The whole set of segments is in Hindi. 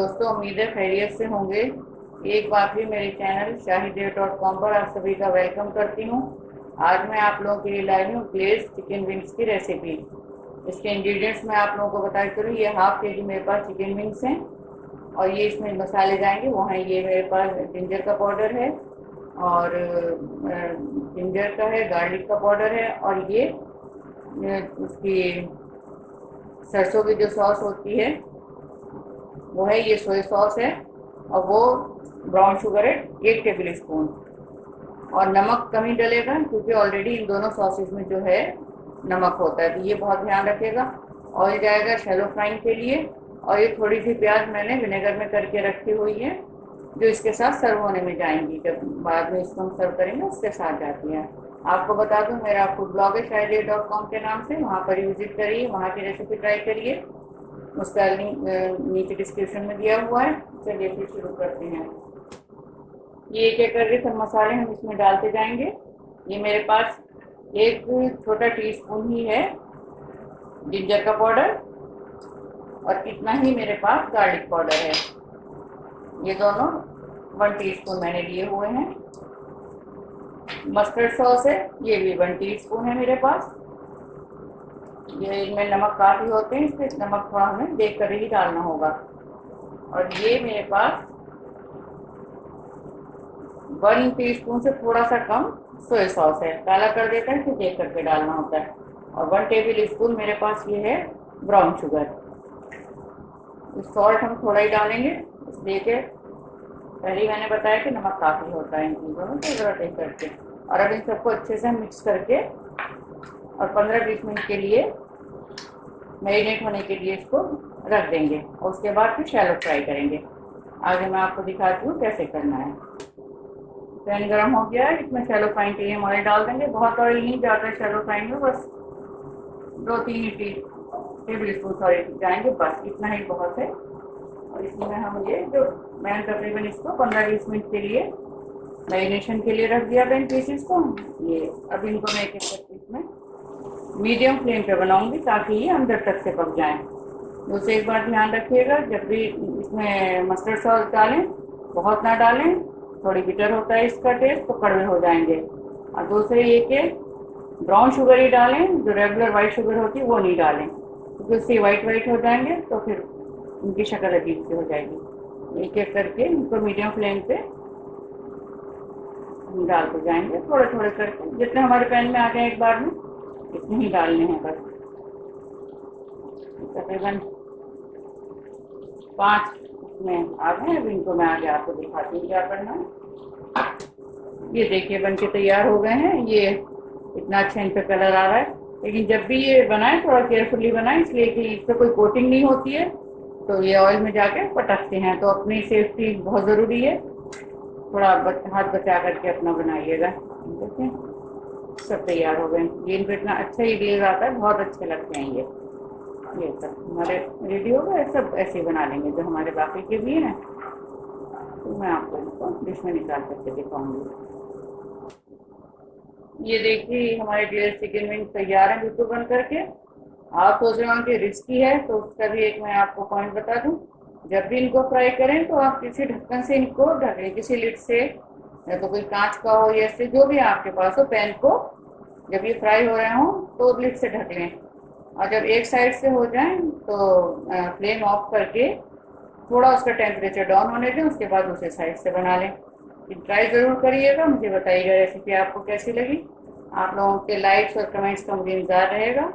दोस्तों, उम्मीद है खैरियत से होंगे। एक बार फिर मेरे चैनल shahidev.com पर आप सभी का वेलकम करती हूँ। आज मैं आप लोगों के लिए लाई हूँ ग्लेज चिकन विंग्स की रेसिपी। इसके इंग्रेडिएंट्स मैं आप लोगों को बता चलूँ। ये हाफ के जी मेरे पास चिकन विंग्स हैं और ये इसमें मसाले जाएंगे वो हैं। ये मेरे पास जिंजर का पाउडर है और जिंजर का है, गार्लिक का पाउडर है और ये उसकी सरसों की जो सॉस होती है वो है, ये सोया सॉस है और वो ब्राउन शुगर है 1 टेबल स्पून। और नमक कम ही डलेगा क्योंकि ऑलरेडी इन दोनों सॉसेस में जो है नमक होता है, तो ये बहुत ध्यान रखिएगा। ऑयल जाएगा शैलो फ्राइंग के लिए। और ये थोड़ी सी प्याज मैंने विनेगर में करके रखी हुई है जो इसके साथ सर्व होने में जाएंगी, जब बाद में इसको हम सर्व करेंगे उसके साथ जाती है। आपको बता दूं, मेरा फूड ब्लॉग है shahidev.com के नाम से, वहाँ पर विजिट करिए, वहाँ की रेसिपी ट्राई करिए। उसका लिंक नीचे डिस्क्रिप्शन में दिया हुआ है। चलिए फिर शुरू करते हैं। ये एक एक करके सब मसाले हम इसमें डालते जाएंगे। ये मेरे पास 1 छोटा टीस्पून ही है जिंजर का पाउडर और इतना ही मेरे पास गार्लिक पाउडर है। ये दोनों 1 टीस्पून मैंने लिए हुए हैं। मस्टर्ड सॉस है, ये भी 1 टीस्पून है मेरे पास। ये इनमें नमक काफी होते हैं, इसलिए नमक थोड़ा हमें देख कर ही डालना होगा। और ये मेरे पास 1 टीस्पून से थोड़ा सा कम सोया सॉस है, काला कर देता है तो देख करके डालना होता है। और 1 टेबल स्पून मेरे पास ये है ब्राउन शुगर। सॉल्ट हम थोड़ा ही डालेंगे इसलिए कि पहले ही मैंने बताया कि नमक काफी होता है इन चीज़ों में, तो जरा देख करके। और अब इन सबको अच्छे से मिक्स करके और 15-20 मिनट के लिए मैरिनेट होने के लिए इसको रख देंगे और उसके बाद फिर शैलो फ्राई करेंगे। आगे मैं आपको दिखाती हूँ कैसे करना है। पैन गरम हो गया है, इसमें शैलो फ्राइंग के लिए हम ऑयल डाल देंगे। बहुत ऑयल नहीं जाता है शैलो फ्राइंग में, बस 2-3 टेबल स्पून सॉरी जाएंगे, बस इतना ही बहुत है। और इसमें हम ये जो मैंने तकरीबन इसको 15-20 मिनट के लिए मैरिनेशन के लिए रख दिया था पीसेस को। ये अब इनको मैं एक एक करके इसमें मीडियम फ्लेम पे बनाऊंगी ताकि ये अंदर तक से पक जाए। दूसरे एक बार ध्यान रखिएगा, जब भी इसमें मस्टर्ड सॉस डालें बहुत ना डालें, थोड़ी बिटर होता है इसका टेस्ट, तो कड़वे हो जाएंगे। और दूसरे ये कि ब्राउन शुगर ही डालें, जो रेगुलर वाइट शुगर होती है वो नहीं डालें क्योंकि उससे वाइट हो जाएंगे तो फिर उनकी शक्ल अजीब सी हो जाएगी। एक एक करके इनको मीडियम फ्लेम पे डालते जाएंगे, थोड़े थोड़े करके जितने हमारे पैन में आ जाए एक बार में इतने ही डालने हैं बस। तकरीबन 5 में आ गए। अब इनको मैं आगे आपको दिखाती हूँ क्या करना है। ये देखिए बनके तैयार हो गए हैं। ये इतना अच्छा इन पे कलर आ रहा है, लेकिन जब भी ये बनाए थोड़ा केयरफुली बनाए, इसलिए कि इससे कोई कोटिंग नहीं होती है तो ये ऑयल में जाके पटकते हैं, तो अपनी सेफ्टी बहुत ज़रूरी है। थोड़ा हाथ बचा करके अपना बनाइएगा। देखिए सब तैयार हो गए। ये इनको इतना अच्छा ही ग्लेज आता है, बहुत अच्छे लगते हैं ये सब हमारे रेडी हो गए। सब ऐसे ही बना लेंगे जो हमारे बाकी के भी हैं, तो मैं आपको इनको डिश में निकाल करके दिखाऊंगी। ये देखिए हमारे ग्लेज चिकन विंग तैयार है बिल्कुल बन करके। आप सोच रहे हो कि रिस्की है, तो उसका भी एक मैं आपको पॉइंट बता दूं। जब भी इनको फ्राई करें तो आप किसी ढक्कन से इनको ढक लें, किसी लिड से, या तो कोई कांच का हो या से जो भी आपके पास हो, पैन को जब ये फ्राई हो रहे हो तो लिड से ढक लें। और जब एक साइड से हो जाए तो फ्लेम ऑफ करके थोड़ा उसका टेम्परेचर डाउन होने दें, उसके बाद दूसरे साइड से बना लें। ट्राई ज़रूर करिएगा, मुझे बताइएगा रेसिपी आपको कैसी लगी। आप लोगों के लाइक्स और कमेंट्स का मुझे इंतजार रहेगा।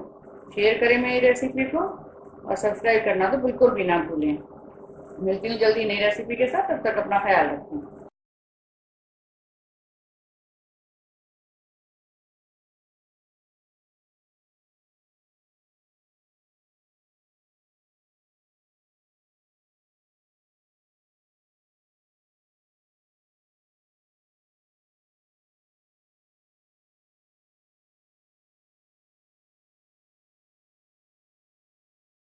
शेयर करें मेरी रेसिपी को और सब्सक्राइब करना तो बिल्कुल भी ना भूलें। मिलती हूँ जल्दी नई रेसिपी के साथ, तब तक अपना ख्याल रखें।